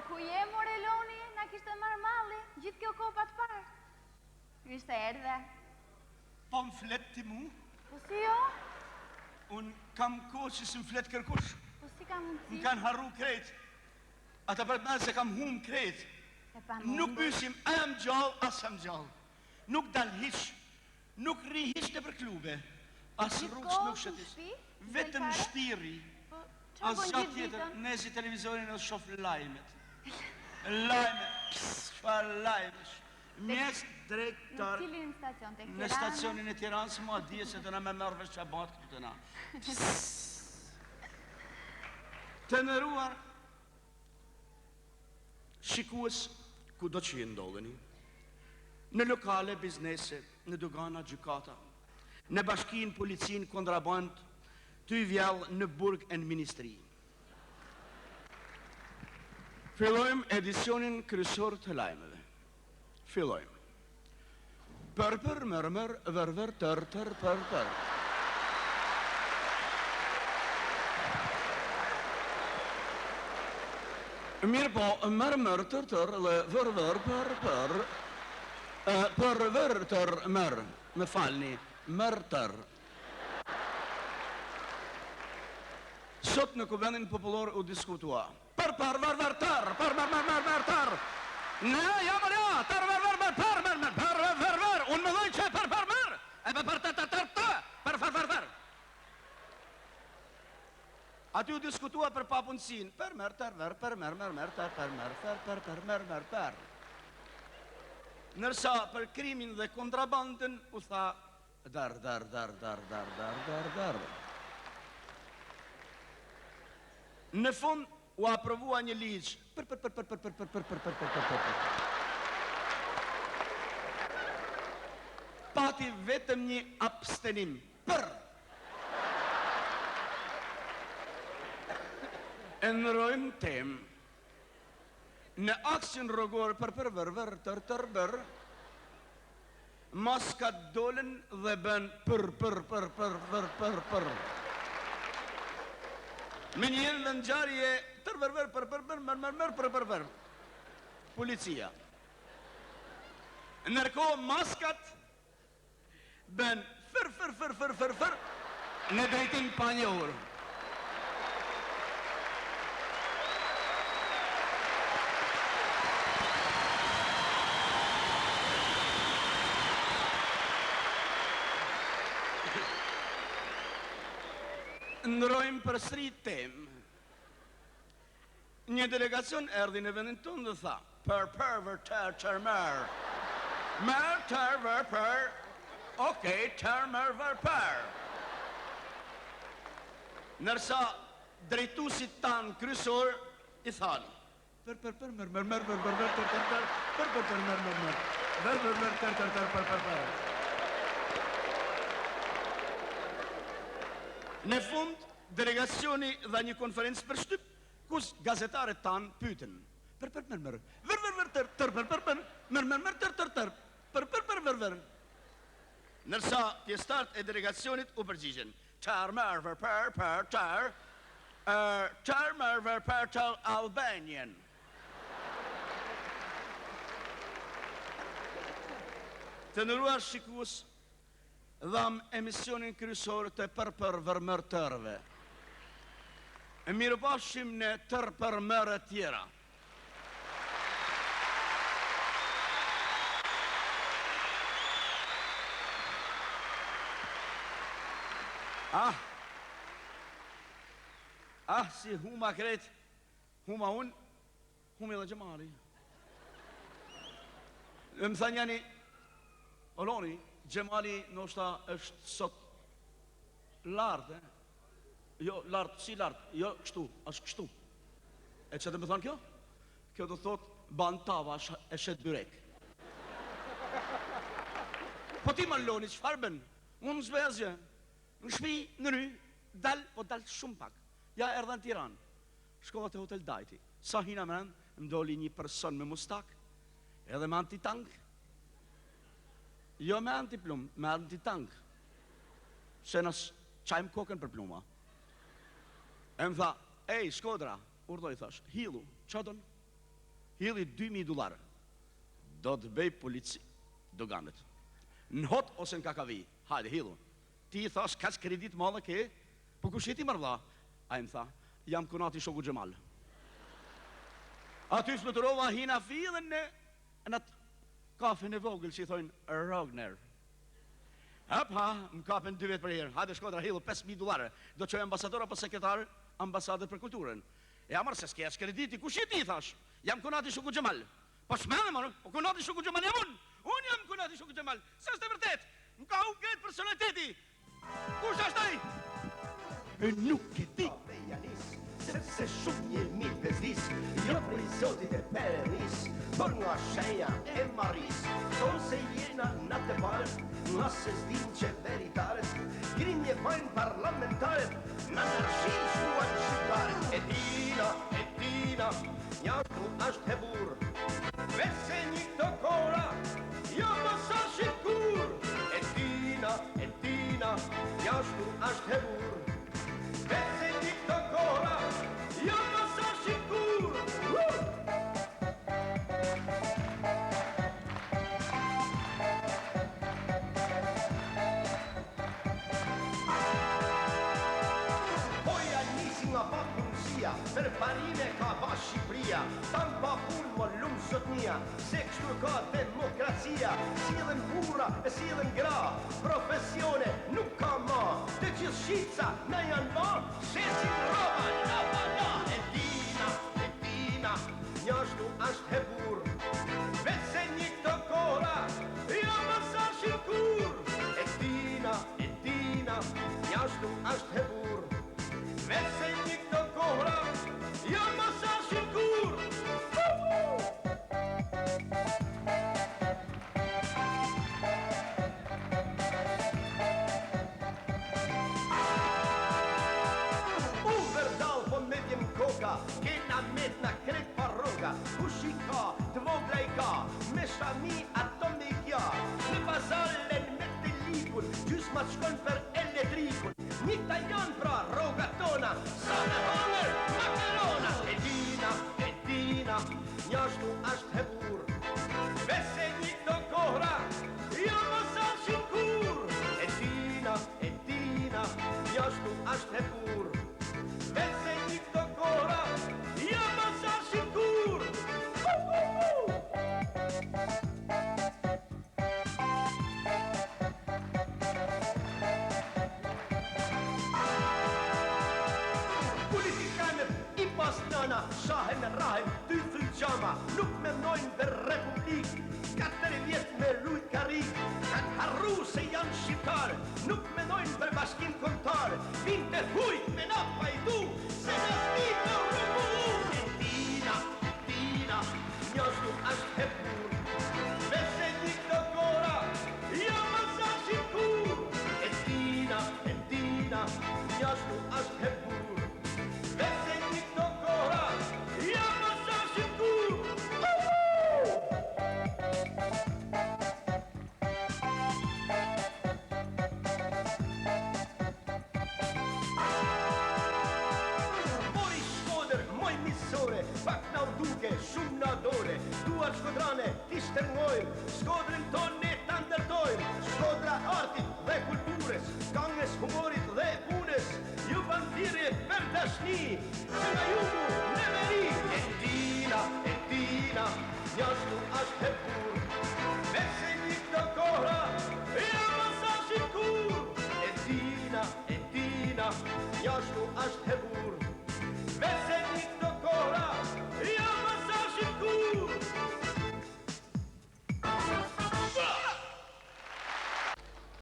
ku je, Moreloni? Na kishte marrë malli, gjithë kjo kohë pa të parë. Kishte erdhe. Po më flet ti mu? Po si jo? Unë kam kohë që si më flet kërkush. Po si kam mundësi? Më kanë harru krejt. Ata për të se kam hum krejt. Nuk pysim, a jam gjallë, as jam gjallë. Nuk dal hiq, nuk ri hiq të për klube. As rrugës nuk shëtis. Vetëm shtiri. As gjatë tjetër, nezi televizorin e shof lajmet. Lajmet, fa lajmesh. Mjes drejtar. Në cilin stacion? Në stacionin e Tiranës, mua dje se të na me mërëve që batë këtu të na. Të nëruar, shikues ku do që i ndodheni, në lokale, biznese, në dogana, gjykata, në bashkin, policin, kontraband, të i vjallë në burg e në ministri. Fillojmë edicionin kryesor të lajmeve. Fillojmë. Për, mërmër, vërvër, tër, për. Mirë po, mërmër, tër, dhe vërvër, për. Përvër, tër, mër. Me falni, mër, tër. Sot në Kuvendin Popullor u diskutua. Për, vërvër, tër, mër, tër. Ne, ja, tër, vërvër, unë më dhoj që për, mër. E për, aty u diskutua për papunësin. Për, mër, tër. Nërsa për krimin dhe kontrabandën u tha dar. Në fund u aprovua një ligj. Pati vetëm një abstenim. Për. E nërojmë temë. Në aksin rrogor për vërvër, tër, maskat dolen dhe bën për. Me njën dhe në gjarje, tër vërvër, për. Policia. Nërko maskat bën fër, në drejtim pa një orë. Ndrojmë për sri temë. Një delegacion erdi në vendin tonë dhe tha për, mër, për, okej, mër, për. Nërsa drejtusit tanë kryesor i thanë për. Në fund, delegacioni dha një konferencë për shtyp, kus gazetarët tanë pyten. Për. Nërsa pjesëtarët e delegacionit u përgjigjen. Për Albanian. Të nëruar shikues, dham emisionin kryesor të për tërve. E mirë pashim në për mërë tjera. Si huma kret, huma unë, humi dhe Gjemali. Më thanjani, Oloni, Gjemali nështë është sot lartë, jo, lartë, si lartë, jo, kështu, është kështu. E që të më thonë kjo? Kjo të thotë, ban tava e shetë byrek. Po ti më loni, që farben? Unë në zbezje, në shpi, në ry, po dalë shumë pak. Ja, erdhe në Tiranë, shkova të hotel Dajti. Sa hina me rëndë, më doli një person me mustak, edhe me antitank. Jo me antiplum, me antitank. Se nësë qajmë kokën për pluma. E më tha, ej, Shkodra, urdoj thash, hilu, qëtën? Hilli $2.000. Do të bëj polici doganet. Në hot ose në kakavi. Hajde, hillu. Ti i thash, kaq kredit madhe ke, po kush jeti marrë vlla? A im tha, jam kunati shoku Xhemal. Aty fluturova hina fillën në atë kafen e vogël që i thojnë Rogner. Hapa, më kapen 2 vetë për herë. Hajde Shkodra, hillu $5.000. Do të çoj ambasador apo sekretar ambasadës për kulturën. E amar se s'ke as krediti, kush jeti i thash? Jam kunati shoku Xhemal. Po shmene më, po kunati shoku Xhemal jam unë. Unë jam kunati shoku Xhemal. Sa është e vërtet? Më ka unë këtë personaliteti. Kush është ai? E nuk e di. Sepse shumë jemi vezis, jo për i zotit e perenis, por nga shenja e maris, tonë se jena në të parë, nga se zdim qeveritarët, grimje vajnë parlamentarët, në nërshin shuan shqiptarët. E dina, njashtu është hebur, vese një të kora, jo mësa shikur. E dina, njashtu është hebur, vese një të kora, jo mësa shikur. Poja nisi nga pa punësia, për parime ka pa Shqipëria, tam pa punë më lumë sotnia, se kështu ka demokracia, sillen burra e sillen gra, profesione nuk ka ma, të gjithë shqica në janë ma, shesin roba la. E dina, njashtu është hebur, vese një të kora, jo mësa shikur. E dina, njashtu është hebur, vese një të kora, jo mësa shikur. Kena metna krejt parroga, kush i ka, të vogla i ka, me shami ato me i kja, në pazaren me të likun, gjysma të shkon për elektrikun, një tajon pra roga tona, sa në hongër makarona. E dina, njashtu është hebur, vese një të kohra, jo mësa shikur. E dina, njashtu është hebur, vese një të kohra, jo mësa shikur. Politikanët i pas nëna, shahen e rahen, ty fryqama, nuk mendojnë dhe republik, 4 vjet me lujt karik, kanë harru se janë shqiptarë, nuk mendojnë për bashkim kombëtar, vinë të hujt me na pajdu, se në sti të rëmu. E dina, njashtu është hebur, vese një të kora, jo mësa shikur. E dina, njashtu është hebur, vese një të kora, jo mësa shikur. Mori Shkodër, moj misore, pak na u duke, shumë na dore, duar Shkodrane, ti shtërngojmë, Shkodrën tonë ta ndërtojmë, Shkodra artit dhe kulturës, këngës humorit dhe punës, ju bandirje për dashni, që nga jugu në veri. E dina, njashtu është hebur, vese një të kohra, jo mësa shikur. E dina, njashtu